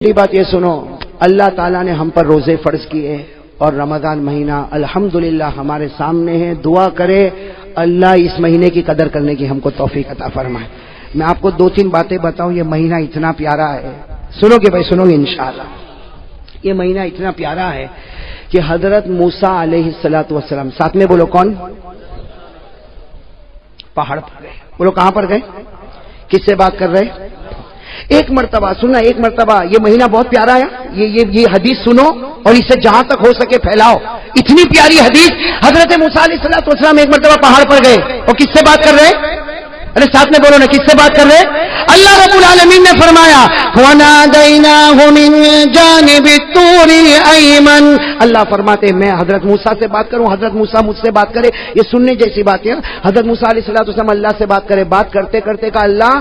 پہلی بات یہ سنو، اللہ تعالیٰ نے ہم پر روزے فرض کیے اور رمضان مہینہ الحمدللہ ہمارے سامنے ہے. دعا کرے اللہ اس مہینے کی قدر کرنے کی ہم کو توفیق عطا فرمائے. میں آپ کو دو تین باتیں بتاؤں. یہ مہینہ اتنا پیارا ہے، سنو گے بھائی، سنو گے انشاءاللہ. یہ مہینہ اتنا پیارا ہے کہ حضرت موسیٰ علیہ السلام ساتھ میں بولو کون؟ پہاڑ پر گئے. بولو کہاں پر گئے؟ کس سے بات کر رہے؟ ایک مرتبہ سننا، ایک مرتبہ. یہ مہینہ بہت پیارا ہے. یہ حدیث سنو اور اسے جہاں تک ہو سکے پھیلاؤ. اتنی پیاری حدیث. حضرت موسیٰ علیہ السلام ایک مرتبہ پہاڑ پر گئے اور کس سے بات کر رہے؟ ارے ساتھ میں بولو نا، کس سے بات کر رہے؟ اللہ رب العالمین نے فرمایا وَنَادَيْنَاهُ مِن جَانِبِ الطُّورِ الْأَيْمَنِ. اللہ فرماتے میں حضرت موسیٰ سے بات کروں، حضرت موسیٰ مجھ سے بات کرے. یہ سننے جیسی بات ہے. حضرت موسیٰ علیہ السلام اللہ سے بات کرے. بات کرتے کرتے کہا اللہ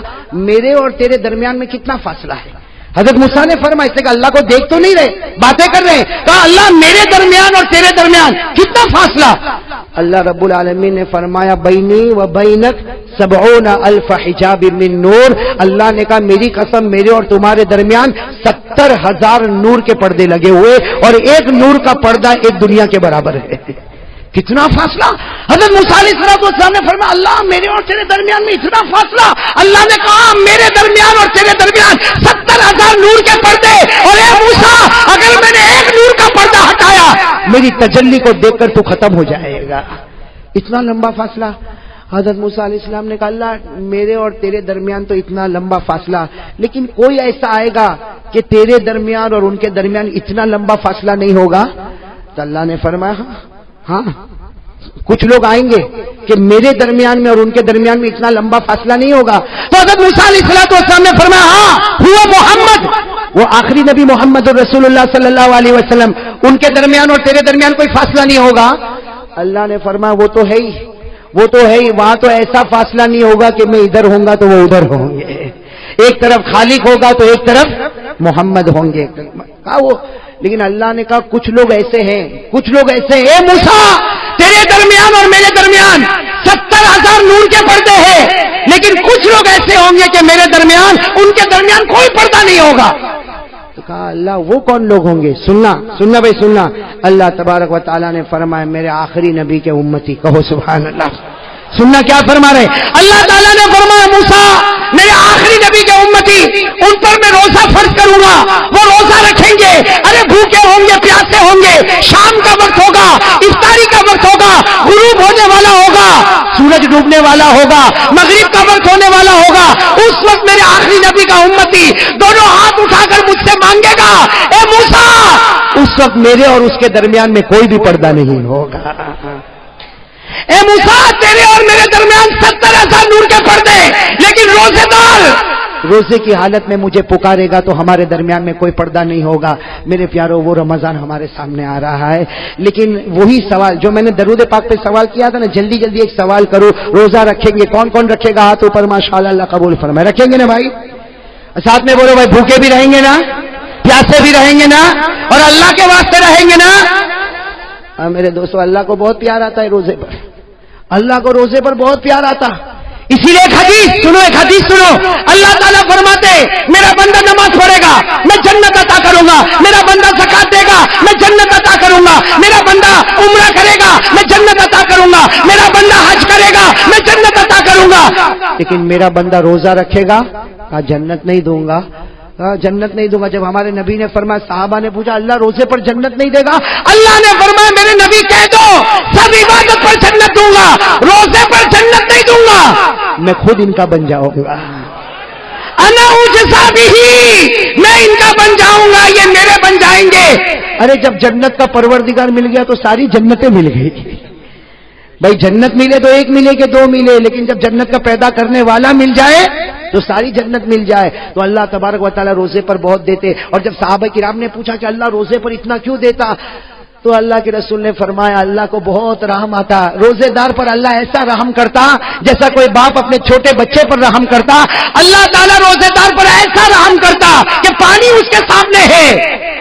میرے اور تیرے درمیان میں کتنا فاصلہ ہے؟ حضرت موسیٰ نے فرمایا اس سے کہ اللہ کو دیکھ تو نہیں رہے، باتیں کر رہے ہیں. کہا اللہ میرے درمیان اور تیرے درمیان کتنا فاصلہ؟ اللہ رب العالمین نے فرمایا بینی و بینک 70,000 حجاب من نور. اللہ نے کہا میری قسم میرے اور تمہارے درمیان 70,000 نور کے پردے لگے ہوئے اور ایک نور کا پردہ ایک دنیا کے برابر ہے. کتنا فاصلہ؟ حضرت موسیٰ علیہ السلام نے فرمایا اللہ میرے اور تیرے درمیان میں اتنا فاصلہ. اللہ نے کہا میرے درمیان اور تیرے درمیان 70,000 نور کے پردے. اور اے موسیٰ اگر میں نے ایک نور کا پردہ ہٹایا میری تجلی کو دیکھ کر تو ختم ہو جائے گا. اتنا لمبا فاصلہ. حضرت موسیٰ علیہ السلام نے کہا اللہ میرے اور تیرے درمیان تو اتنا لمبا فاصلہ، لیکن کوئی ایسا آئے گا کہ تیرے درمیان اور ان کے درمیان اتنا لمبا فاصلہ نہیں ہوگا؟ تو اللہ نے فرمایا ہاں کچھ لوگ آئیں گے کہ میرے درمیان میں اور ان کے درمیان میں اتنا لمبا فاصلہ نہیں ہوگا. تو حضرت موسیٰ علیہ السلام نے فرمایا ہاں ہوا محمد، وہ آخری نبی محمد رسول اللہ صلی اللہ علیہ وسلم، ان کے درمیان اور تیرے درمیان کوئی فاصلہ نہیں ہوگا. اللہ نے فرمایا وہ تو ہے ہی، وہ تو ہے ہی. وہاں تو ایسا فاصلہ نہیں ہوگا کہ میں ادھر ہوں گا تو وہ ادھر ہوں گے، ایک طرف خالق ہوگا تو ایک طرف محمد ہوں گے. کہا وہ، لیکن اللہ نے کہا کچھ لوگ ایسے ہیں، کچھ لوگ ایسے ہیں. اے موسیٰ تیرے درمیان اور میرے درمیان 70,000 نور کے پردے ہیں، لیکن کچھ لوگ ایسے ہوں گے کہ میرے درمیان ان کے درمیان کوئی پردہ نہیں ہوگا. تو کہا اللہ وہ کون لوگ ہوں گے؟ سننا بھائی سننا. اللہ تبارک و تعالیٰ نے فرمایا میرے آخری نبی کے امتی. کہو سبحان اللہ. سننا کیا فرما رہے؟ اللہ تعالیٰ نے فرمایا موسیٰ میرے آخری نبی کے امتی ان پر میں روزہ فرض کروں گا. وہ روزہ رکھیں گے، ارے بھوکے ہوں گے، پیاسے ہوں گے. شام کا وقت ہوگا، افطاری کا وقت ہوگا، غروب ہونے والا ہوگا، سورج ڈوبنے والا ہوگا، مغرب کا وقت ہونے والا ہوگا. اس وقت میرے آخری نبی کا امتی دونوں ہاتھ اٹھا کر مجھ سے مانگے گا اے موسیٰ. اس وقت میرے اور اس کے درمیان میں کوئی بھی پردہ نہیں ہوگا. اے موسیٰ تیرے اور میرے درمیان 70,000 نور کے پردے، لیکن روزے دار روزے کی حالت میں مجھے پکارے گا تو ہمارے درمیان میں کوئی پردہ نہیں ہوگا. میرے پیارو وہ رمضان ہمارے سامنے آ رہا ہے، لیکن وہی سوال جو میں نے درود پاک پہ سوال کیا تھا نا، جلدی جلدی ایک سوال کرو. روزہ رکھیں گے کون کون رکھے گا؟ ہاتھ اوپر ماشاءاللہ. اللہ قبول فرمائے. رکھیں گے نا بھائی؟ ساتھ میں بولو بھائی بھوکے بھی رہیں گے نا، پیاسے بھی رہیں گے نا، اور اللہ کے واسطے رہیں گے نا. میرے دوستو اللہ کو بہت پیار آتا ہے روزے پر. اللہ کو روزے پر بہت پیار آتا. اسی لیے ایک حدیث سنو، ایک حدیث سنو. اللہ تعالیٰ فرماتے میرا بندہ نماز پڑھے گا میں جنت عطا کروں گا، میرا بندہ زکات دے گا میں جنت عطا کروں گا، میرا بندہ عمرہ کرے گا میں جنت عطا کروں گا، میرا بندہ حج کرے گا میں جنت عطا کروں گا. لیکن میرا بندہ روزہ رکھے گا جنت نہیں دوں گا، جنت نہیں دوں گا. جب ہمارے نبی نے فرمایا، صحابہ نے پوچھا اللہ روزے پر جنت نہیں دے گا؟ اللہ نے فرمایا میرے نبی کہہ دو سب عبادت پر جنت دوں گا، روزے پر جنت نہیں دوں گا. میں خود ان کا بن جاؤں گا. انا اجزا بہی، میں ان کا بن جاؤں گا، یہ میرے بن جائیں گے. ارے جب جنت کا پروردگار مل گیا تو ساری جنتیں مل گئی. بھائی جنت ملے تو ایک ملے کہ دو ملے، لیکن جب جنت کا پیدا کرنے والا مل جائے تو ساری جنت مل جائے. تو اللہ تبارک و تعالیٰ روزے پر بہت دیتے. اور جب صحابہ کرام نے پوچھا کہ اللہ روزے پر اتنا کیوں دیتا، تو اللہ کے رسول نے فرمایا اللہ کو بہت رحم آتا. روزے دار پر اللہ ایسا رحم کرتا جیسا کوئی باپ اپنے چھوٹے بچے پر رحم کرتا. اللہ تعالیٰ روزے دار پر ایسا رحم کرتا کہ پانی اس کے سامنے ہے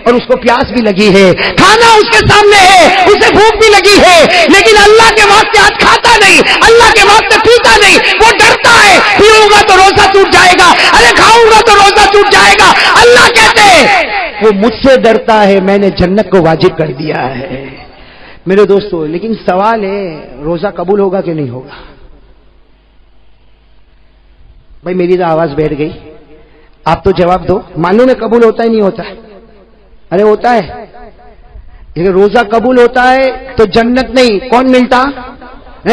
اور اس کو پیاس بھی لگی ہے، کھانا اس کے سامنے ہے، اسے بھوک بھی لگی ہے، لیکن اللہ کے واسطے آج کھاتا نہیں، اللہ کے واسطے پیتا نہیں. وہ ڈرتا ہے پیوں گا تو روزہ ٹوٹ جائے گا، ارے کھاؤں گا تو روزہ ٹوٹ جائے گا. اللہ کہتے ہیں وہ مجھ سے ڈرتا ہے، میں نے جنت کو واجب کر دیا ہے۔ میرے دوستو، لیکن سوال ہے روزہ قبول ہوگا کہ نہیں ہوگا؟ بھائی میری تو آواز بیٹھ گئی، آپ تو جواب دو، معلوم ہے قبول ہوتا ہے نہیں ہوتا ہے؟ ارے ہوتا ہے۔ لیکن روزہ قبول ہوتا ہے تو جنت نہیں، کون ملتا؟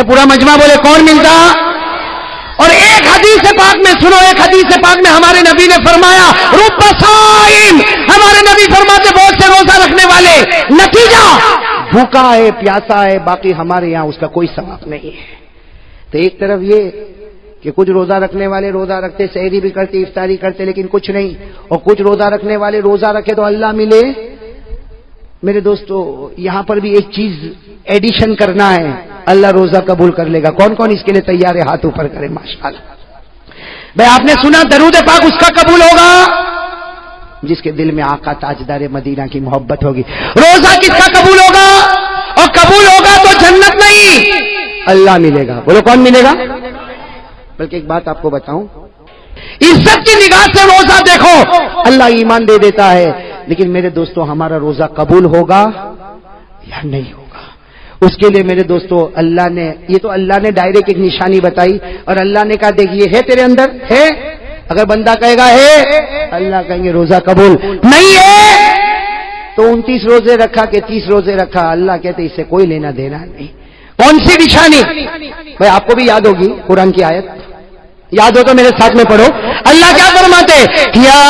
پورا مجمع بولے کون ملتا؟ اور ایک حدیث پاک میں سنو، ایک حدیث پاک میں ہمارے نبی نے فرمایا رب صائم، ہمارے نبی فرماتے بہت سے روزہ رکھنے والے، نتیجہ بھوکا ہے پیاسا ہے، باقی ہمارے یہاں اس کا کوئی ثواب نہیں ہے۔ تو ایک طرف یہ کہ کچھ روزہ رکھنے والے روزہ رکھتے، سحری بھی کرتے، افطاری کرتے، لیکن کچھ نہیں، اور کچھ روزہ رکھنے والے روزہ رکھے تو اللہ ملے۔ میرے دوستو یہاں پر بھی ایک چیز ایڈیشن کرنا ہے، اللہ روزہ قبول کر لے گا۔ کون کون اس کے لیے تیار ہے؟ ہاتھ اوپر کرے ماشاءاللہ۔ بھائی آپ نے سنا درود پاک اس کا قبول ہوگا جس کے دل میں آقا تاجدار مدینہ کی محبت ہوگی۔ روزہ کس کا قبول ہوگا؟ اور قبول ہوگا تو جنت نہیں، اللہ ملے گا۔ بولو کون ملے گا؟ بلکہ ایک بات آپ کو بتاؤں، عزت کی نگاہ سے روزہ دیکھو، اللہ ایمان دے دیتا ہے، لیکن میرے دوستو ہمارا روزہ قبول ہوگا یا نہیں ہوگا؟ اس کے لیے میرے دوستو اللہ نے، یہ تو اللہ نے ڈائریکٹ ایک نشانی بتائی، اور اللہ نے کہا دیکھ یہ ہے تیرے اندر ہے، اگر بندہ کہے گا ہے، اللہ کہیں گے روزہ قبول نہیں ہے، تو 29 روزے رکھا کہ 30 روزے رکھا، اللہ کہتے اس سے کوئی لینا دینا نہیں۔ کون سی نشانی؟ بھائی آپ کو بھی یاد ہوگی قرآن کی آیت، یاد ہو تو میرے ساتھ میں پڑھو۔ اللہ کیا فرماتے؟ یا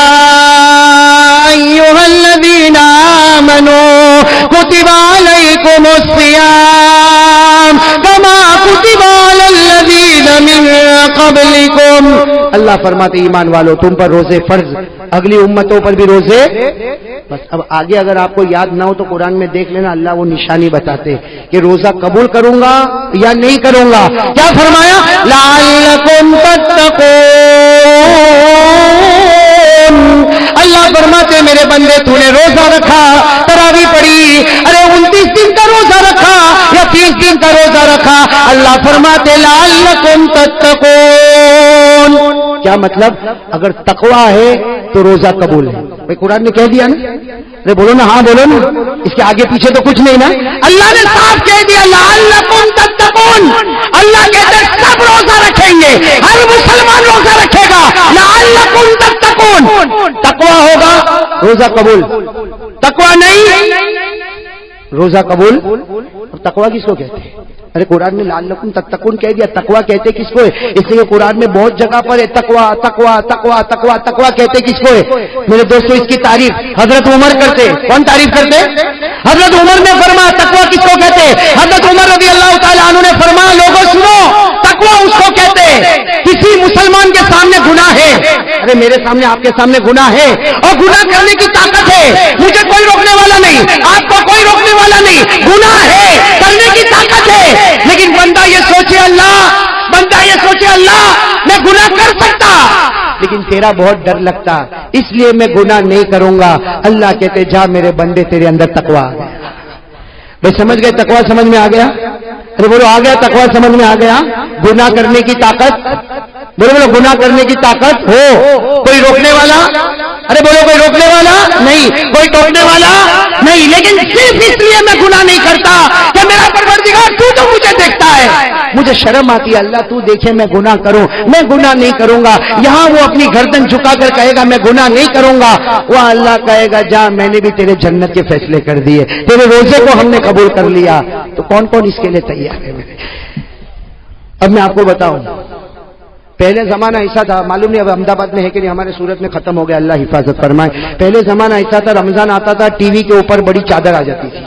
ایھا الذین آمنوا کتب علیکم الصیام کما کتب علی الذین من قبلکم۔ اللہ فرماتے ایمان والو تم پر روزے فرض، اگلی امتوں پر بھی روزے۔ بس اب آگے اگر آپ کو یاد نہ ہو تو قرآن میں دیکھ لینا، اللہ وہ نشانی بتاتے کہ روزہ قبول کروں گا یا نہیں کروں گا۔ کیا فرمایا؟ لعلکم تتقون۔ اللہ فرماتے میرے بندے تو نے روزہ رکھا، تراویح پڑھی، ارے 29 دن کا روزہ رکھا یا 30 دن کا روزہ رکھا، اللہ فرماتے لعلکم تتقون۔ کیا مطلب؟ اگر تقویٰ ہے تو روزہ قبول ہے۔ بھائی قرآن نے کہہ دیا نا، ارے بولو نا، ہاں بولو نا، اس کے آگے پیچھے تو کچھ نہیں نا، اللہ نے صاف کہہ دیا لعلکم تتقون۔ اللہ کہتے سب روزہ رکھیں گے، ہر مسلمان روزہ رکھے گا، لعلکم تتقون۔ تقویٰ ہوگا روزہ قبول، تقویٰ نہیں روزہ قبول۔ اور تقویٰ کس کو کہتے ہیں؟ ارے قرآن نے لعلکم تتقون کہہ دیا، تقویٰ کہتے کس کو ہے؟ اس لیے قرآن میں بہت جگہ پر ہے تقویٰ تقویٰ تقویٰ تقویٰ تقویٰ کہتے کس کو ہے؟ میرے دوستو اس کی تعریف حضرت عمر کرتے۔ کون تعریف کرتے؟ حضرت عمر نے فرمایا تقویٰ کس کو کہتے؟ حضرت عمر رضی اللہ تعالیٰ عنہ نے فرمایا لوگوں سنو، تقویٰ اس کو کہتے کسی مسلمان کے سامنے گناہ ہے، ارے میرے سامنے آپ کے سامنے گناہ ہے اور گناہ کرنے کی طاقت ہے، مجھے کوئی روکنے والا نہیں، آپ کو کوئی روکنے والا نہیں، گناہ ہے کرنے کی طاقت ہے، لیکن بندہ یہ سوچے اللہ میں گناہ کر سکتا لیکن تیرا بہت ڈر لگتا، اس لیے میں گناہ نہیں کروں گا۔ اللہ کہتے جا میرے بندے تیرے اندر تقویٰ آ گیا۔ بھائی سمجھ گئے تقویٰ سمجھ میں آ گیا؟ ارے بولو آ گیا تقویٰ سمجھ میں آ گیا؟ گناہ کرنے کی طاقت، بولو گناہ کرنے کی طاقت ہو، کوئی روکنے والا، ارے بولو کوئی روکنے والا نہیں، کوئی ٹوکنے والا نہیں، لیکن صرف اس لیے میں گناہ نہیں کرتا کہ میرا پروردگار تو مجھے دیکھتا ہے، مجھے شرم آتی ہے اللہ تو دیکھے میں گناہ کروں، میں گناہ نہیں کروں گا۔ یہاں وہ اپنی گردن جھکا کر کہے گا میں گناہ نہیں کروں گا، وہ اللہ کہے گا جا میں نے بھی تیرے جنت کے فیصلے کر دیے، تیرے روزے کو ہم نے قبول کر لیا۔ تو کون کون اس کے لیے تیار ہے؟ اب میں آپ کو بتاؤں، پہلے زمانہ ایسا تھا، معلوم نہیں اب احمد آباد میں ہے کہ نہیں، ہمارے صورت میں ختم ہو گیا، اللہ حفاظت فرمائے۔ پہلے زمانہ ایسا تھا، رمضان آتا تھا ٹی وی کے اوپر بڑی چادر آ جاتی تھی،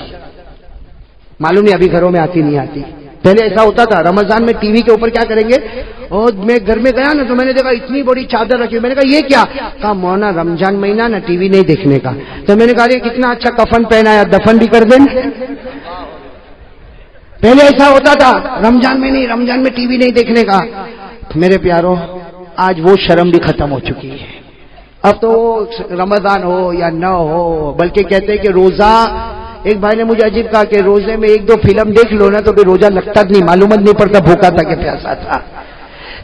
معلوم نہیں ابھی گھروں میں آتی نہیں آتی۔ پہلے ایسا ہوتا تھا رمضان میں ٹی وی کے اوپر کیا کریں گے، اور میں گھر میں گیا نا تو میں نے دیکھا اتنی بڑی چادر رکھی، میں نے کہا یہ کیا؟ کہا مولانا رمضان مہینہ نا ٹی وی نہیں دیکھنے کا۔ تو میں نے کہا یہ کتنا اچھا کفن پہنایا، دفن بھی کر دیں۔ پہلے ایسا ہوتا تھا رمضان میں نہیں، رمضان میں ٹی وی نہیں دیکھنے کا۔ میرے پیاروں آج وہ شرم بھی ختم ہو چکی ہے، اب تو رمضان ہو یا نہ ہو، بلکہ کہتے کہ روزہ، ایک بھائی نے مجھے عجیب کہا کہ روزے میں 1-2 فلم دیکھ لو نا تو بھی روزہ لگتا نہیں، معلومات نہیں پڑتا بھوکا تھا کہ پیاسا تھا۔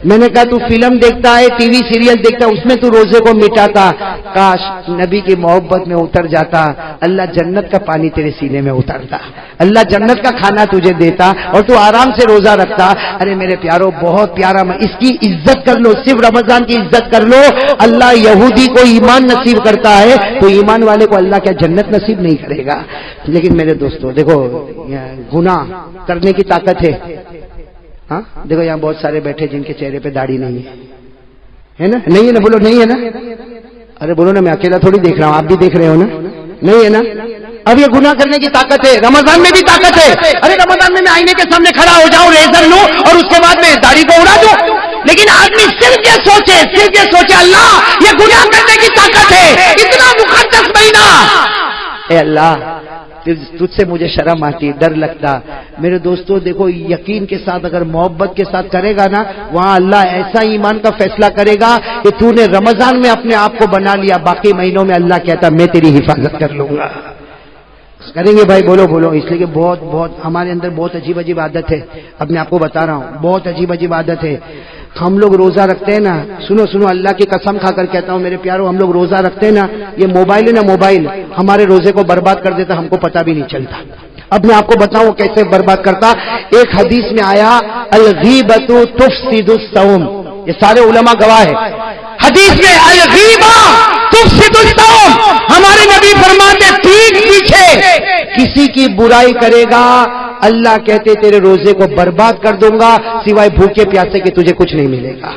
میں نے کہا تو فلم دیکھتا ہے, ٹی وی سیریل دیکھتا ہے, اس میں تو روزے کو مٹاتا, کاش نبی کی محبت میں اتر جاتا, اللہ جنت کا پانی تیرے سینے میں اترتا, اللہ جنت کا کھانا تجھے دیتا اور تو آرام سے روزہ رکھتا. ارے میرے پیاروں, بہت پیارا, اس کی عزت کر لو, صرف رمضان کی عزت کر لو. اللہ یہودی کو ایمان نصیب کرتا ہے تو ایمان والے کو اللہ کیا جنت نصیب نہیں کرے گا. لیکن میرے دوستو دیکھو, گناہ کرنے کی طاقت ہے. ہاں دیکھو یہاں بہت سارے بیٹھے جن کے چہرے پہ داڑھی نہیں ہے نا, نہیں ہے نا, بولو نہیں ہے نا. ارے بولو نا, میں اکیلا تھوڑی دیکھ رہا ہوں, آپ بھی دیکھ رہے ہو نا, نہیں ہے نا. اب یہ گناہ کرنے کی طاقت ہے, رمضان میں بھی طاقت ہے. ارے رمضان میں آئینے کے سامنے کھڑا ہو جاؤں, ریزر لوں اور اس کے بعد میں داڑھی کو اڑا دوں. لیکن آدمی صرف یہ سوچے اللہ یہ گناہ کرنے کی طاقت ہے, اتنا مقدس مہینہ. اے اللہ تجھ سے مجھے شرم آتی, ڈر لگتا. میرے دوستو دیکھو, یقین کے ساتھ اگر محبت کے ساتھ کرے گا نا, وہاں اللہ ایسا ایمان کا فیصلہ کرے گا کہ تو نے رمضان میں اپنے آپ کو بنا لیا, باقی مہینوں میں اللہ کہتا میں تیری حفاظت کر لوں گا. کریں گے بھائی, بولو بولو. اس لیے کہ بہت ہمارے اندر بہت عجیب عادت ہے. اب میں آپ کو بتا رہا ہوں, بہت عجیب عادت ہے. ہم لوگ روزہ رکھتے ہیں نا, سنو اللہ کی قسم کھا کر کہتا ہوں میرے پیاروں, ہم لوگ روزہ رکھتے ہیں نا, یہ موبائل ہے نا, موبائل ہمارے روزے کو برباد کر دیتا, ہم کو پتہ بھی نہیں چلتا. اب میں آپ کو بتاؤں کیسے برباد کرتا. ایک حدیث میں آیا الغیبۃ تفسد الصوم, یہ سارے علماء گواہ ہیں. حدیث میں الغیبہ تفسد الصوم, ہمارے نبی فرماتے ٹھیک پیچھے کسی کی برائی کرے گا اللہ کہتے تیرے روزے کو برباد کر دوں گا, سوائے بھوکے پیاسے کے تجھے کچھ نہیں ملے گا.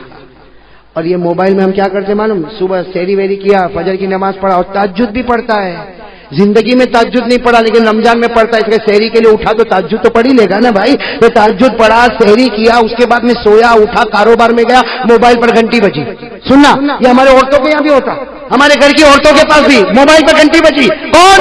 اور یہ موبائل میں ہم کیا کرتے معلوم, صبح سحری ویری کیا, فجر کی نماز پڑھا اور تہجد بھی پڑھتا ہے. زندگی میں تہجد نہیں پڑھا لیکن رمضان میں پڑھتا ہے, اس کے سحری کے لیے اٹھا تو تہجد تو پڑھ ہی لے گا نا بھائی. تو تہجد پڑھا, سحری کیا, اس کے بعد میں سویا, اٹھا, کاروبار میں گیا, موبائل پر گھنٹی بجی. سننا, یہ ہمارے عورتوں کے یہاں بھی ہوتا, ہمارے گھر کی عورتوں کے پاس بھی موبائل پر گھنٹی بجی. کون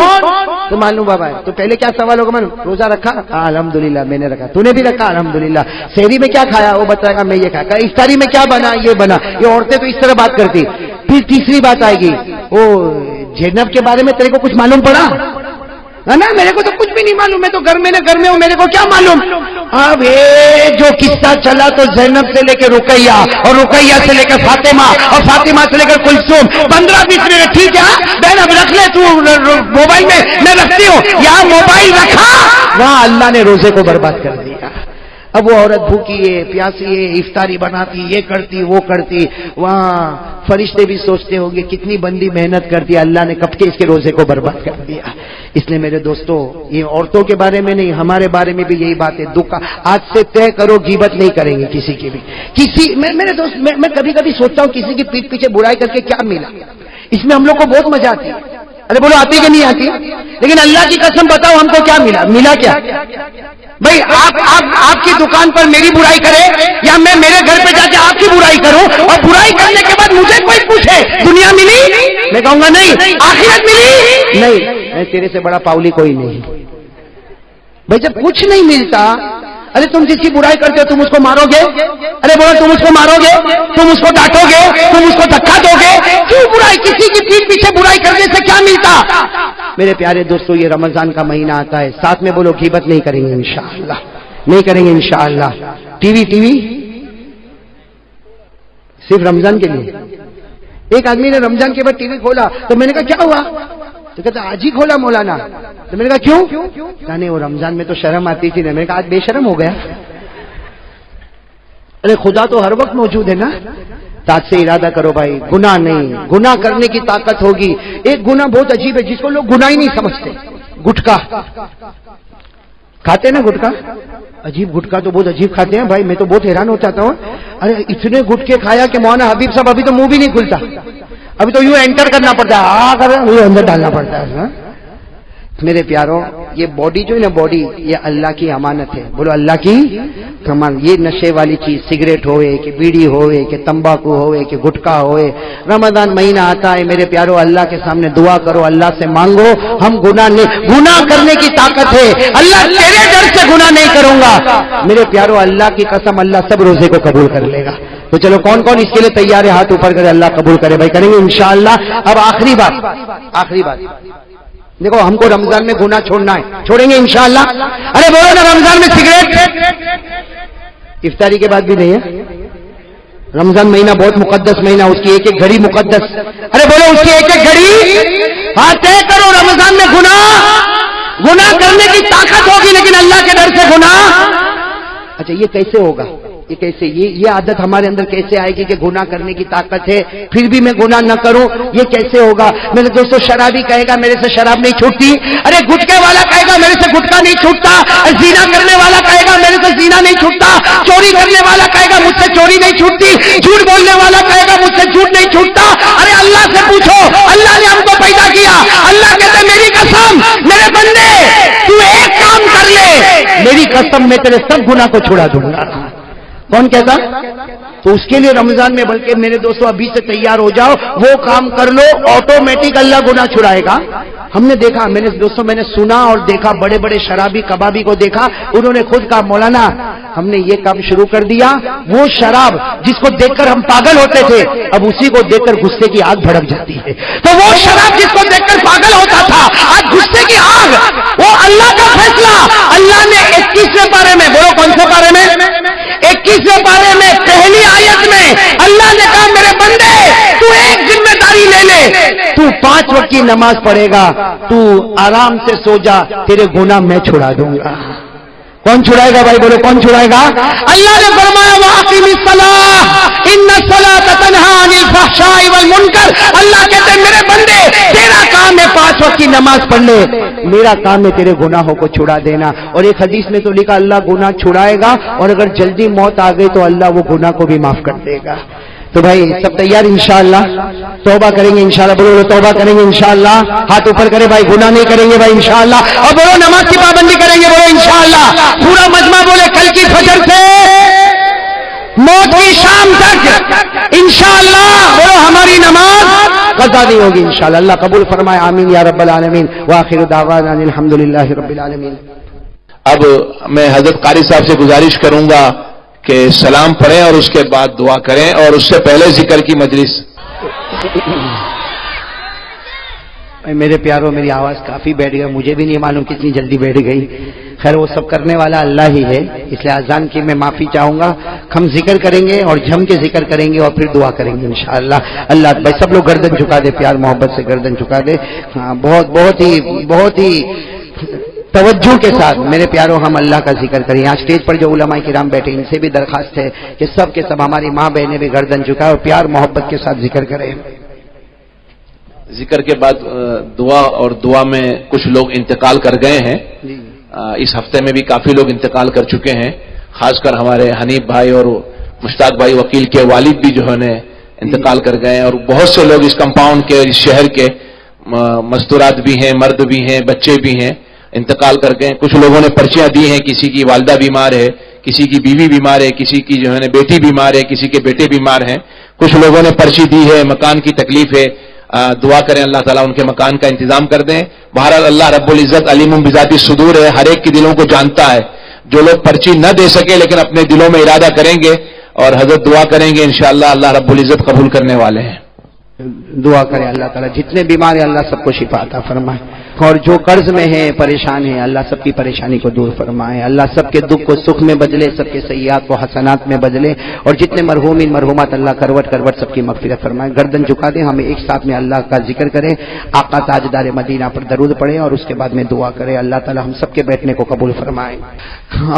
تو معلوم بابا ہے. تو پہلے کیا سوال ہوگا معلوم, روزہ رکھا, الحمدللہ میں نے رکھا, تو نے بھی رکھا الحمدللہ. سحری میں کیا کھایا, وہ بتائے گا میں یہ کھایا. افطاری میں کیا بنا, یہ بنا. یہ عورتیں تو اس طرح بات کرتی. پھر تیسری بات آئے گی, وہ زینب کے بارے میں تیرے کو کچھ معلوم پڑا نا, میرے کو تو کچھ بھی نہیں معلوم, میں تو گھر میں ہوں, میرے کو کیا معلوم. اب یہ جو قصہ چلا تو زینب سے لے کے رقیہ, اور رقیہ سے لے کر فاطمہ, اور فاطمہ سے لے کر کلثوم, 15-20 منٹ. ٹھیک ہے بہن, اب رکھ لے تو موبائل میں رکھتی ہوں. یہاں موبائل رکھا, وہاں اللہ نے روزے کو برباد کر دیا. اب وہ عورت بھوکی ہے, پیاسی ہے, افطاری بناتی, یہ کرتی وہ کرتی, وہاں فرشتے بھی سوچتے ہوں گے کتنی بندی محنت کرتی ہے, اللہ نے کب کے اس کے روزے کو برباد کر دیا. اس لیے میرے دوستو, یہ عورتوں کے بارے میں نہیں, ہمارے بارے میں بھی یہی بات ہے. دکھ آج سے طے کرو, غیبت نہیں کریں گے کسی کی بھی. میرے دوست, میں کبھی کبھی سوچتا ہوں کسی کی پیٹھ پیچھے برائی کر کے کیا ملا. اس میں ہم لوگ کو بہت مزہ آتی ہے. ارے بولو آتی کہ نہیں آتی, لیکن اللہ کی قسم بتاؤ ہم کو کیا ملا کیا بھائی. آپ کی دکان پر میری برائی کرے, یا میں میرے گھر پہ جا کے آپ کی برائی کروں, اور برائی کرنے کے بعد مجھے کوئی پوچھے دنیا ملی, میں کہوں گا نہیں. آخرت ملی نہیں, تیرے سے بڑا پاؤلی کوئی نہیں بھائی. جب کچھ نہیں ملتا, ارے تم جس کی برائی کرتے ہو تم اس کو مارو گے, ارے بولو تم اس کو مارو گے, تم اس کو ڈانٹو گے, تم اس کو دھکا دو گے, کیوں برائی, کسی کی پیٹھ پیچھے برائی کرنے سے کیا ملتا. میرے پیارے دوستو, یہ رمضان کا مہینہ آتا ہے, ساتھ میں بولو غیبت نہیں کریں گے انشاءاللہ, نہیں کریں گے انشاءاللہ. ٹی وی صرف رمضان کے لیے. ایک آدمی نے رمضان کے بعد ٹی وی کھولا تو میں نے کہا کیا ہوا, تو کہتا آج ہی کھولا مولانا. تو میں نے کہا کیوں, کہا نہیں وہ رمضان میں تو شرم آتی تھی. میں نے کہا آج بے شرم ہو گیا. ارے خدا تو ہر وقت موجود ہے نا. تاج سے ارادہ کرو بھائی, گناہ نہیں, گناہ کرنے کی طاقت ہوگی. ایک گناہ بہت عجیب ہے جس کو لوگ گناہ ہی نہیں سمجھتے, گٹکا کھاتے نا. گٹکا عجیب, گٹکا تو بہت عجیب کھاتے ہیں بھائی. میں تو بہت حیران ہو جاتا ہوں. ارے اتنے گٹکے کھایا کہ مولانا حبیب صاحب ابھی تو منہ بھی نہیں کھلتا, ابھی تو یوں انٹر کرنا پڑتا ہے, یہ اندر ڈالنا پڑتا ہے. میرے پیاروں, یہ باڈی جو ہے نا, باڈی یہ اللہ کی امانت ہے. بولو اللہ کی امانت. یہ نشے والی چیز, سگریٹ ہوئے کہ بیڑی ہوئے کہ تمباکو ہوئے کہ گٹکا ہوئے, رمضان مہینہ آتا ہے میرے پیاروں, اللہ کے سامنے دعا کرو, اللہ سے مانگو. ہم گناہ کرنے کی طاقت ہے. اللہ تیرے ڈر سے گناہ نہیں کروں گا. میرے پیاروں, اللہ کی قسم, اللہ سب روزے کو قبول کر لے گا. تو چلو کون کون اس کے لیے تیار ہے, ہاتھ اوپر کرے, اللہ قبول کرے بھائی. کریں گے انشاءاللہ. اب آخری بات دیکھو, ہم کو رمضان میں گناہ چھوڑنا ہے, چھوڑیں گے انشاءاللہ. ارے بولو نا, رمضان میں سگریٹ افطاری کے بعد بھی نہیں ہے. رمضان مہینہ بہت مقدس مہینہ، اس کی ایک ایک گھڑی مقدس. ارے بولو اس کی ایک ایک گھڑی. ہاں طے کرو رمضان میں گناہ کرنے کی طاقت ہوگی لیکن اللہ کے ڈر سے گناہ. اچھا یہ کیسے ہوگا؟ یہ کیسے یہ عادت ہمارے اندر کیسے آئے گی کہ گناہ کرنے کی طاقت ہے پھر بھی میں گناہ نہ کروں؟ یہ کیسے ہوگا؟ میرے دوستوں شرابی کہے گا میرے سے شراب نہیں چھوٹتی. ارے گٹکے والا کہے گا میرے سے گٹکا نہیں چھوٹتا. زنا کرنے والا کہے گا میرے سے زنا نہیں چھوٹتا. چوری کرنے والا کہے گا مجھ سے چوری نہیں چھوٹتی. جھوٹ بولنے والا کہے گا مجھ سے جھوٹ نہیں چھوٹتا. ارے اللہ سے پوچھو، اللہ نے ہم کو پیدا کیا. اللہ کہتے میری قسم میرے بندے تو ایک کام کر لے، میری قسم میں تیرے سب گناہ کو چھڑا دوں گا. کون کہتا؟ تو اس کے لیے رمضان میں بلکہ میرے دوستوں ابھی سے تیار ہو جاؤ، وہ کام کر لو آٹومیٹک اللہ گناہ چھڑائے گا. ہم نے دیکھا میں نے سنا اور دیکھا، بڑے بڑے شرابی کبابی کو دیکھا، انہوں نے خود کہا مولانا ہم نے یہ کام شروع کر دیا. وہ شراب جس کو دیکھ کر ہم پاگل ہوتے تھے اب اسی کو دیکھ کر غصے کی آگ بھڑک جاتی ہے. تو وہ شراب جس کو دیکھ کر پاگل ہوتا تھا آج غصے کی آگ، وہ اللہ کا فیصلہ. اللہ نے 21ویں پارے میں، بولو کون سے پارے میں؟ 21ویں پارے میں پہلی آیت میں اللہ نے کہا میرے بندے تو ایک ذمہ داری لے لے، تو 5 وقت کی نماز پڑھے گا، تو آرام سے سو جا، تیرے گناہ میں چھڑا دوں گا. کون چھڑائے گا بھائی؟ بولو کون چھڑائے گا؟ اللہ نے فرمایا وَأَقِمِ الصَّلَاةَ إِنَّ الصَّلَاةَ تَنْهَىٰ عَنِ الْفَحْشَاءِ وَالْمُنكَرِ. اللہ کہتے ہیں میرے بندے تیرا کام ہے 5 وقت کی نماز پڑھ لے، میرا کام ہے تیرے گناہوں کو چھڑا دینا. اور ایک حدیث میں تو لکھا اللہ گناہ چھڑائے گا اور اگر جلدی موت آ گئی تو اللہ وہ گناہ کو بھی معاف کر دے گا. تو بھائی سب تیار انشاءاللہ؟ توبہ کریں گے انشاءاللہ. بولو توبہ کریں گے انشاءاللہ. ہاتھ اوپر کرے بھائی، گناہ نہیں کریں گے بھائی انشاءاللہ. اور بولو نماز کی پابندی کریں گے، بولو انشاءاللہ. پورا مجمع بولے کل کی فجر سے موت کی شام تک انشاءاللہ بولو ہماری نماز قضا نہیں ہوگی انشاءاللہ. اللہ قبول فرمائے، آمین یا رب العالمین. وآخر دعوانا الحمدللہ رب العالمین. اب میں حضرت قاری صاحب سے گزارش کروں گا کہ سلام پڑھیں اور اس کے بعد دعا کریں، اور اس سے پہلے ذکر کی مجلس. میرے پیاروں میری آواز کافی بیٹھ گئی، مجھے بھی نہیں معلوم کتنی جلدی بیٹھ گئی. خیر وہ سب کرنے والا اللہ ہی ہے، اس لیے اذان کی میں معافی چاہوں گا. ہم ذکر کریں گے اور جم کے ذکر کریں گے اور پھر دعا کریں گے انشاءاللہ. اللہ بھائی سب لوگ گردن جھکا دے، پیار محبت سے گردن جھکا دے. ہاں بہت ہی توجہ کے ساتھ میرے پیاروں ہم اللہ کا ذکر کریں. یہاں اسٹیج پر جو علماء کرام بیٹھے ان سے بھی درخواست ہے کہ سب کے سب ہماری ماں بہنیں بھی گردن جھکائیں اور پیار محبت کے ساتھ ذکر کریں. ذکر کے بعد دعا، اور دعا میں کچھ لوگ انتقال کر گئے ہیں. اس ہفتے میں بھی کافی لوگ انتقال کر چکے ہیں، خاص کر ہمارے حنیف بھائی اور مشتاق بھائی وکیل کے والد بھی جو ہے انتقال کر گئے ہیں. اور بہت سے لوگ اس کمپاؤنڈ کے، اس شہر کے مستورات بھی ہیں، مرد بھی ہیں، بچے بھی ہیں، انتقال کر گئے. کچھ لوگوں نے پرچیاں دی ہیں، کسی کی والدہ بیمار ہے، کسی کی بیوی بیمار ہے، کسی کی جو ہے بیٹی بیمار ہے، کسی کے بیٹے بیمار ہیں. کچھ لوگوں نے پرچی دی ہے، مکان کی تکلیف ہے. دعا کریں اللہ تعالیٰ ان کے مکان کا انتظام کر دیں. بہرحال اللہ رب العزت علیم بذات الصدور ہے، ہر ایک کی دلوں کو جانتا ہے. جو لوگ پرچی نہ دے سکے لیکن اپنے دلوں میں ارادہ کریں گے اور حضرت دعا کریں گے انشاءاللہ اللہ رب العزت قبول کرنے والے ہیں. دعا کرے اللہ تعالیٰ جتنے بیمار ہیں اللہ سب کو شفا عطا فرمائے، اور جو قرض میں ہیں پریشان ہیں اللہ سب کی پریشانی کو دور فرمائے. اللہ سب کے دکھ کو سکھ میں بدلے، سب کے سیئات کو حسنات میں بدلے، اور جتنے مرحومین مرحومات اللہ کروٹ کروٹ سب کی مغفرت فرمائے. گردن جھکا دیں، ہمیں ایک ساتھ میں اللہ کا ذکر کریں، آقا تاجدار مدینہ پر درود پڑھیں اور اس کے بعد میں دعا کریں. اللہ تعالیٰ ہم سب کے بیٹھنے کو قبول فرمائے.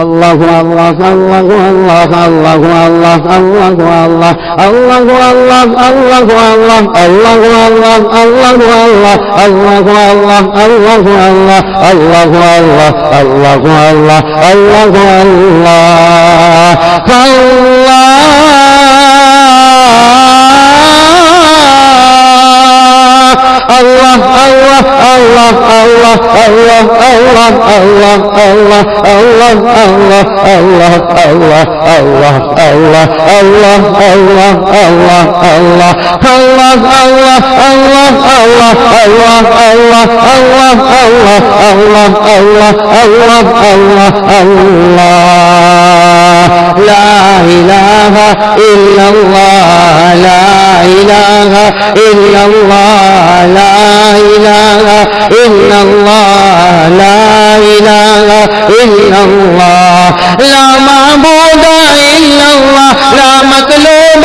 اللہ اللہ اللہ اللہ اللہ اللہ اللہ اللہ اللہ اللہ اللہ اللہ اللہ لا معبود الا اللہ لا مطلوب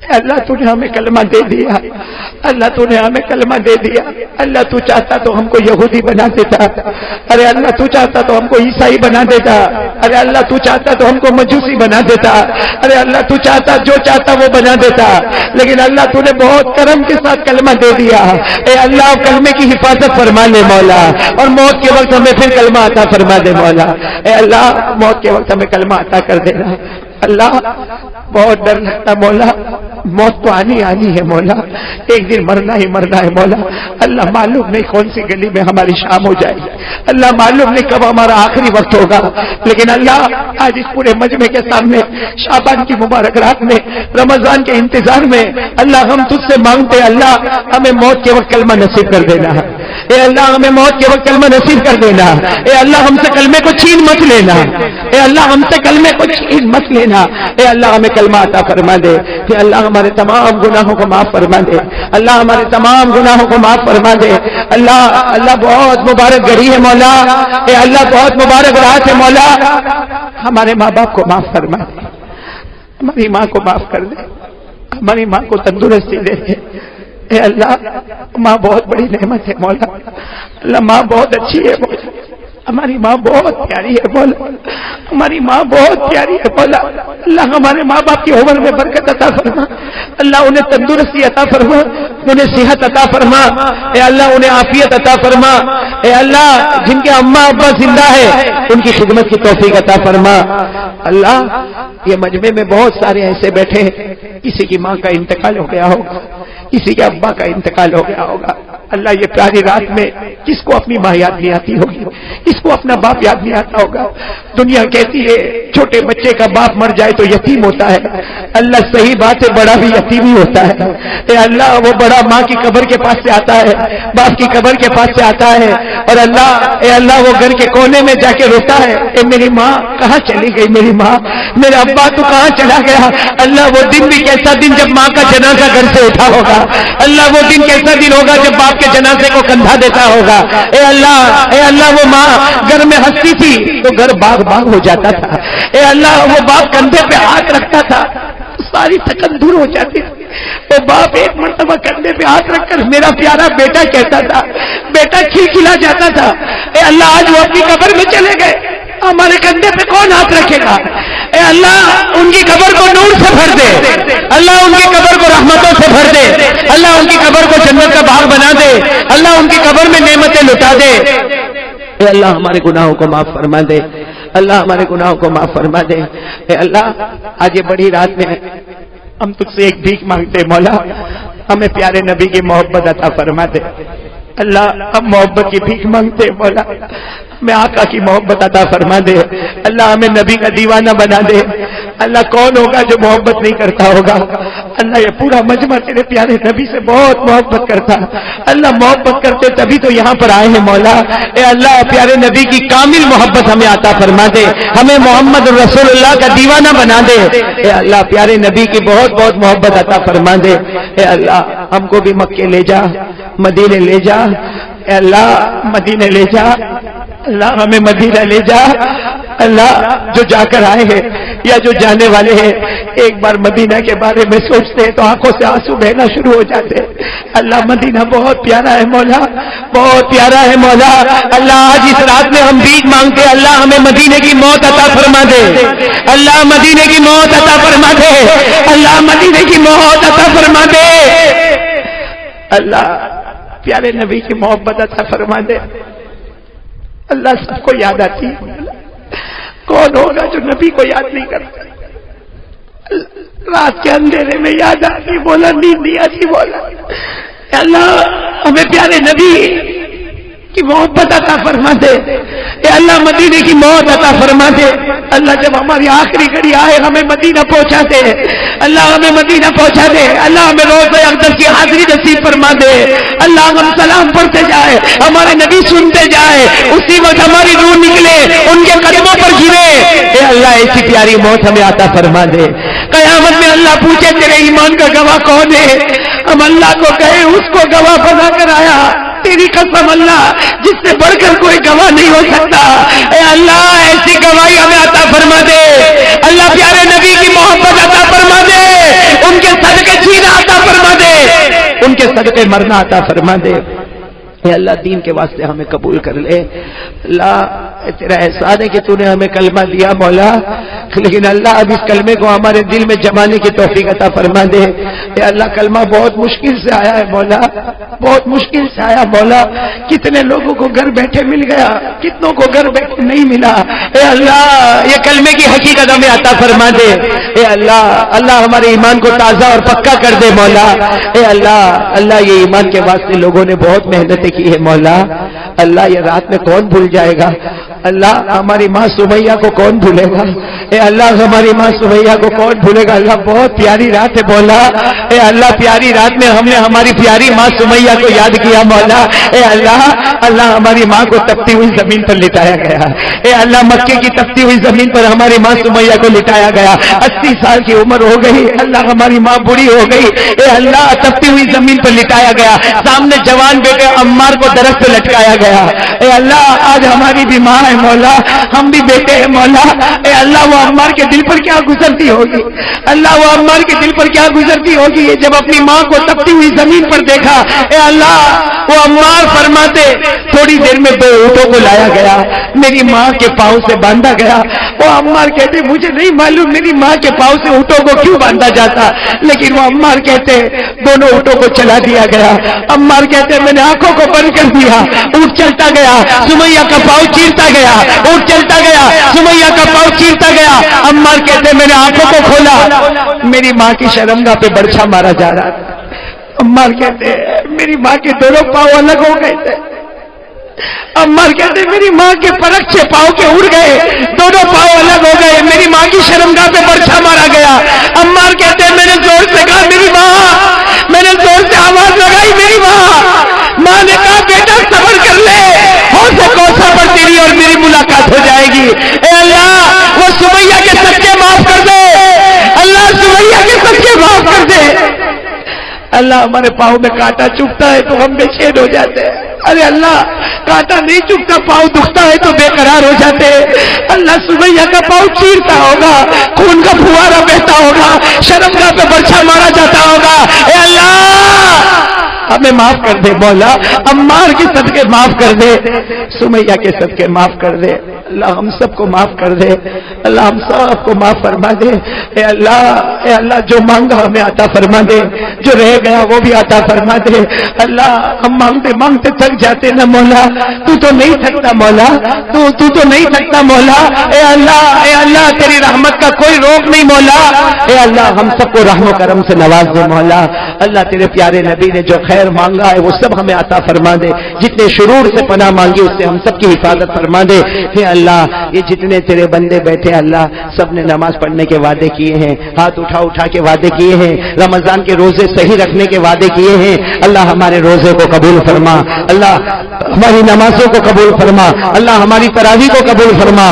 اللہ تو نے ہمیں کلمہ دے دیا، اللہ تو نے ہمیں کلمہ دے دیا۔ اللہ تو چاہتا تو ہم کو یہودی بنا دیتا، ارے اللہ تو چاہتا تو ہم کو عیسائی بنا دیتا، ارے اللہ تو چاہتا تو ہم کو مجوسی بنا دیتا، ارے اللہ تو چاہتا جو چاہتا وہ بنا دیتا، لیکن اللہ تو نے بہت کرم کے ساتھ کلمہ دے دیا۔ اے اللہ کلمے کی حفاظت فرما لے مولا، اور موت کے وقت ہمیں پھر کلمہ عطا فرما دے مولا۔ اے اللہ موت کے وقت ہمیں کلمہ عطا کر دینا۔ اللہ بہت ڈر لگتا مولا، موت تو آنی ہے مولا، ایک دن مرنا ہی مرنا ہے مولا۔ اللہ معلوم نہیں کون سی گلی میں ہماری شام ہو جائے گی، اللہ معلوم نہیں کب ہمارا آخری وقت ہوگا، لیکن اللہ آج اس پورے مجمع کے سامنے شعبان کی مبارک رات میں، رمضان کے انتظار میں اللہ ہم تجھ سے مانگتے اللہ ہمیں موت کے وقت کلمہ نصیب کر دینا، اے اللہ ہمیں موت کے وقت کلمہ نصیب کر دینا، اے اللہ ہم سے کلمے کو چھین مت لینا، اے اللہ ہم سے کلمے کو چھین مت لینا، اے اللہ ہمیں کلمہ عطا فرما دے، کہ اللہ ہمارے تمام گناہوں کو معاف فرما دے، اللہ ہمارے تمام گناہوں کو معاف فرما دے۔ اللہ بہت مبارک گھڑی ہے مولا، اے اللہ بہت مبارک رات ہے مولا، ہمارے ماں باپ کو معاف فرما دے، ہماری ماں کو معاف کر دے، ہماری ماں کو تندرستی دے دے۔ اے اللہ ماں بہت بڑی نعمت ہے مولا، اللہ ماں بہت اچھی ہے مولا، ہماری ماں بہت پیاری ہے مولا، ہماری ماں بہت پیاری ہے مولا۔ اللہ ہمارے ماں باپ کی عمر میں برکت عطا فرما، اللہ انہیں تندرستی عطا فرما، انہیں صحت عطا فرما، اے اللہ انہیں عافیت عطا فرما، اے اللہ جن کے اماں ابا زندہ ہے ان کی خدمت کی توفیق عطا فرما۔ اللہ یہ مجمع میں بہت سارے ایسے بیٹھے ہیں، کسی کی ماں کا انتقال ہو گیا ہوگا، کسی کے ابا کا انتقال ہو گیا ہوگا، اللہ یہ پیاری رات میں کس کو اپنی ماں یاد نہیں آتی ہوگی، کس کو اپنا باپ یاد نہیں آتا ہوگا۔ دنیا کہتی ہے چھوٹے بچے کا باپ مر جائے تو یتیم ہوتا ہے، اللہ صحیح بات ہے بڑا بھی یتیم ہی ہوتا ہے۔ اے اللہ وہ بڑا ماں کی قبر کے پاس سے آتا ہے، باپ کی قبر کے پاس سے آتا ہے، اور اے اللہ وہ گھر کے کونے میں جا کے روتا ہے، اے میری ماں کہاں چلی گئی، میری ماں، میرا ابا تو کہاں چلا گیا۔ اللہ وہ دن بھی کیسا دن جب ماں کا جنازہ گھر سے اٹھا ہوگا، اللہ وہ دن کیسا دن ہوگا جب باپ کے جنازے کو کندھا دیتا ہوگا۔ اے اللہ وہ ماں گھر میں ہنستی تھی تو گھر باغ باغ ہو جاتا تھا، اے اللہ وہ باپ کندھے پہ ہاتھ رکھتا تھا تو ساری تھکن دور ہو جاتی تھی۔ وہ باپ ایک مرتبہ کندھے پہ ہاتھ رکھ کر میرا پیارا بیٹا کہتا تھا، بیٹا کھلکھلا جاتا تھا۔ اے اللہ آج وہ اپنی قبر میں چلے گئے، ہمارے کندھے پہ کون ہاتھ رکھے گا؟ اے اللہ ان کی قبر کو نور سے بھر دے، اللہ ان کی قبر کو رحمتوں سے بھر دے، اللہ ان کی قبر کو جنت کا باغ بنا دے، اللہ ان کی قبر میں نعمتیں لٹا دے۔ اے اللہ ہمارے گناہوں کو معاف فرما دے، اللہ ہمارے گناہوں کو معاف فرما دے۔ اے اللہ آج یہ بڑی رات میں ہم تجھ سے ایک بھیک مانگتے مولا، ہمیں پیارے نبی کی محبت عطا فرما دے۔ اللہ ہم محبت کی بھیک مانگتے مولا، ہمیں آقا کی محبت عطا فرما دے، اللہ ہمیں نبی کا دیوانہ بنا دے۔ اللہ کون ہوگا جو محبت نہیں کرتا ہوگا؟ اللہ یہ پورا مجمع تیرے پیارے نبی سے بہت محبت کرتا، اللہ محبت کرتے تبھی تو یہاں پر آئے ہیں مولا۔ اے اللہ پیارے نبی کی کامل محبت ہمیں عطا فرما دے، ہمیں محمد رسول اللہ کا دیوانہ بنا دے۔ اے اللہ پیارے نبی کی بہت بہت محبت عطا فرما دے۔ اے اللہ ہم کو بھی مکے لے جا، مدینے لے جا، اے اللہ مدینے لے جا، اللہ ہمیں مدینہ لے جا۔ اللہ جو جا کر آئے ہیں یا جو جانے والے ہیں ایک بار مدینہ کے بارے میں سوچتے ہیں تو آنکھوں سے آنسو بہنا شروع ہو جاتے ہیں۔ اللہ مدینہ بہت پیارا ہے مولا، بہت پیارا ہے مولا۔ اللہ آج اس رات میں ہم بھیک مانگتے ہیں، اللہ ہمیں مدینے کی موت عطا فرما دے، اللہ مدینے کی موت عطا فرما دے، اللہ مدینے کی موت عطا فرما دے۔ اللہ پیارے نبی کی محبت عطا فرما دے۔ اللہ سب کو یاد آتی ہے، کون ہوگا جو نبی کو یاد نہیں کرتا؟ رات کے اندھیرے میں یاد آتی بولا، نیند نہیں آتی بولا۔ اللہ ہمیں پیارے نبی کی محبت عطا فرما دے، اے اللہ مدینے کی موت عطا فرما دے۔ اللہ جب ہماری آخری گھڑی آئے ہمیں مدینہ پہنچا دے، اللہ ہمیں مدینہ پہنچا دے، اللہ ہمیں روزہ اقدس کی حاضری نصیب فرما دے۔ اللہ ہم سلام پڑھتے جائے، ہمارے نبی سنتے جائے، اسی وقت ہماری روح نکلے ان کے قدموں پر گرے۔ اے اللہ ایسی پیاری موت ہمیں عطا فرما دے۔ قیامت میں اللہ پوچھے تیرے ایمان کا گواہ کون ہے؟ ہم اللہ کو کہے اس کو گواہ بنا کر آیا، تیری قسم اللہ جس سے بڑھ کر کوئی گواہ نہیں ہو سکتا۔ اے اللہ ایسی گواہی ہمیں عطا فرما دے، اللہ پیارے نبی کی محبت عطا فرما دے، ان کے صدقے جینا عطا فرما دے، ان کے صدقے مرنا عطا فرما دے۔ اے اللہ دین کے واسطے ہمیں قبول کر لے۔ اللہ تیرا احسان ہے کہ تو نے ہمیں کلمہ دیا مولا، لیکن اللہ اب اس کلمے کو ہمارے دل میں جمانے کی توفیق عطا فرما دے۔ اے اللہ کلمہ بہت مشکل سے آیا ہے مولا، بہت مشکل سے آیا مولا، کتنے لوگوں کو گھر بیٹھے مل گیا، کتنوں کو گھر بیٹھے نہیں ملا۔ اے اللہ یہ کلمے کی حقیقت ہمیں عطا فرما دے۔ اے اللہ اللہ ہمارے ایمان کو تازہ اور پکا کر دے مولا۔ اے اللہ یہ ایمان کے واسطے لوگوں نے بہت محنتیں کی ہے مولا۔ اللہ یہ رات میں کون بھول جائے گا؟ اللہ ہماری ماں سمیہ کو کون بھولے گا؟ اے اللہ ہماری ماں سمیہ کو کون بھولے گا؟ اللہ بہت پیاری رات ہے مولا۔ اے اللہ پیاری رات میں ہم نے ہماری پیاری ماں سمیہ کو یاد کیا مولا۔ اے اللہ ہماری ماں کو تپتی ہوئی زمین پر لٹایا گیا۔ اے اللہ مکے کی تپتی ہوئی زمین پر ہماری ماں سمیہ کو لٹایا گیا۔ 80 سال کی عمر ہو گئی، اللہ ہماری ماں بوڑھی ہو گئی۔ اے اللہ تپتی ہوئی زمین پر لٹایا گیا، سامنے جوان بیٹے عمار کو درخت پہ لٹکایا گیا۔ اے اللہ آج ہماری بھی ماں ہے مولا، ہم بھی بیٹے ہیں مولا۔ اے اللہ وہ عمار کے دل پر کیا گزرتی ہوگی، اللہ وہ عمار کے دل پر کیا گزرتی ہوگی جب اپنی ماں کو تپتی ہوئی زمین پر دیکھا۔ اے اللہ وہ عمار فرماتے تھوڑی دیر میں 2 اونٹوں کو لایا گیا، میری ماں کے پاؤں سے باندھا گیا۔ وہ عمار کہتے مجھے نہیں معلوم میری ماں کے پاؤں سے اونٹوں کو کیوں باندھا جاتا، لیکن وہ عمار کہتے دونوں اونٹوں کو چلا دیا گیا۔ عمار کہتے میں نے آنکھوں کو بند کر دیا، اونٹ چلتا گیا، سمیہ کا پاؤں چیرتا گیا، اونٹ چلتا گیا، سمیہ کا پاؤں چیرتا گیا۔ عمار کہتے میں نے آنکھوں کو کھولا، میری ماں کی شرمگاہ پہ برچھا مارا جا رہا تھا۔ عمار کہتے میری ماں کے دونوں پاؤں الگ ہو گئے تھے۔ عمار کہتے میری ماں کے پرچھے پاؤں کے اڑ گئے، دونوں پاؤں الگ ہو گئے، میری ماں کی شرمگاہ پہ برچھا مارا گیا۔ عمار کہتے میں نے زور سے کہا میری ماں، میں نے زور سے آواز لگائی میری ماں۔ ماں نے کہا بیٹا صبر کر لے، ہو سکو صبر تیری اور میری ملاقات ہو جائے گی۔ اے اللہ وہ سمیہ کے صدقے معاف کر دے، اللہ سمیہ کے صدقے معاف کر دے۔ اللہ ہمارے پاؤں میں کانٹا چبھتا ہے تو ہم بے چین ہو جاتے ہیں، ارے اللہ کانٹا نہیں چبھتا پاؤں دکھتا ہے تو بے قرار ہو جاتے ہیں۔ اللہ سمیہ کا پاؤں چیرتا ہوگا، خون کا پھوارا بہتا ہوگا، شرمگاہ پہ برچھا مارا جاتا ہوگا۔ اے اللہ ہمیں معاف کر دے مولا، عمار کے صدقے معاف کر دے، سمیہ کے صدقے معاف کر دے۔ اللہ ہم سب کو معاف کر دے، اللہ ہم سب کو معاف فرما دے۔ اے اللہ جو مانگا ہمیں عطا فرما دے، جو رہ گیا وہ بھی عطا فرما دے۔ اللہ ہم مانگتے مانگتے تھک جاتے نا مولا، تو نہیں تھکتا مولا، تو نہیں تھکتا مولا۔ اے اللہ تیری رحمت کا کوئی روک نہیں مولا۔ اے اللہ ہم سب کو رحم و کرم سے نواز دے مولا۔ اللہ تیرے پیارے نبی نے جو خیر مانگا ہے وہ سب ہمیں عطا فرما دے، جتنے شرور سے پناہ مانگی اس سے ہم سب کی حفاظت فرما دے۔ اے اللہ یہ جتنے تیرے بندے بیٹھے اللہ سب نے نماز پڑھنے کے وعدے کیے ہیں، ہاتھ اٹھا کے وعدے کیے ہیں، رمضان کے روزے صحیح رکھنے کے وعدے کیے ہیں۔ اللہ ہمارے روزے کو قبول فرما، اللہ ہماری نمازوں کو قبول فرما، اللہ ہماری تراویح کو قبول فرما۔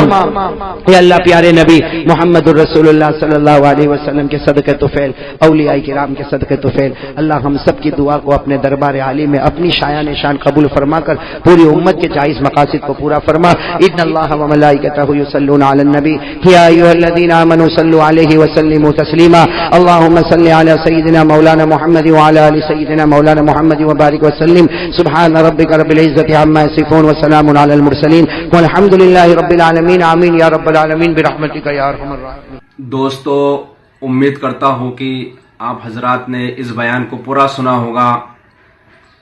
اے اللہ پیارے نبی محمد الرسول اللہ صلی اللہ علیہ وسلم کے صدقے طفیل، اولیاء کرام کے صدقے طفیل، اللہ ہم سب کی دعا کو اپنے دربار عالی میں اپنی شایان شان قبول فرما کر پوری امت کے جائز مقاصد کو پورا فرما۔ ان اللہ و ملائکتہ یصلون علی النبی یا ایھا الذین آمنوا صلوا علیہ وسلموا تسلیما۔ اللهم صل علی سیدنا مولانا محمد وعلى ال سیدنا مولانا محمد وبارک وسلم۔ سبحان ربک رب العزة عما یصفون وسلام علی المرسلین والحمد للہ رب العالمین۔ آمین یا رب العالمین برحمتک یا ارحم الراحمین۔ دوستو امید کرتا ہوں کہ آپ حضرات نے اس بیان کو پورا سنا ہوگا۔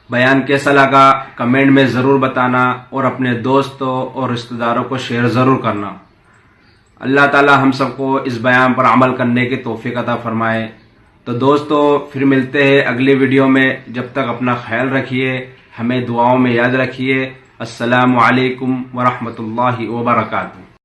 بیان کیسا لگا کمنٹ میں ضرور بتانا اور اپنے دوستوں اور رشتہ داروں کو شیئر ضرور کرنا۔ اللہ تعالی ہم سب کو اس بیان پر عمل کرنے کی توفیق عطا فرمائے۔ تو دوستو پھر ملتے ہیں اگلی ویڈیو میں، جب تک اپنا خیال رکھیے، ہمیں دعاؤں میں یاد رکھیے۔ السلام علیکم ورحمۃ اللہ وبرکاتہ۔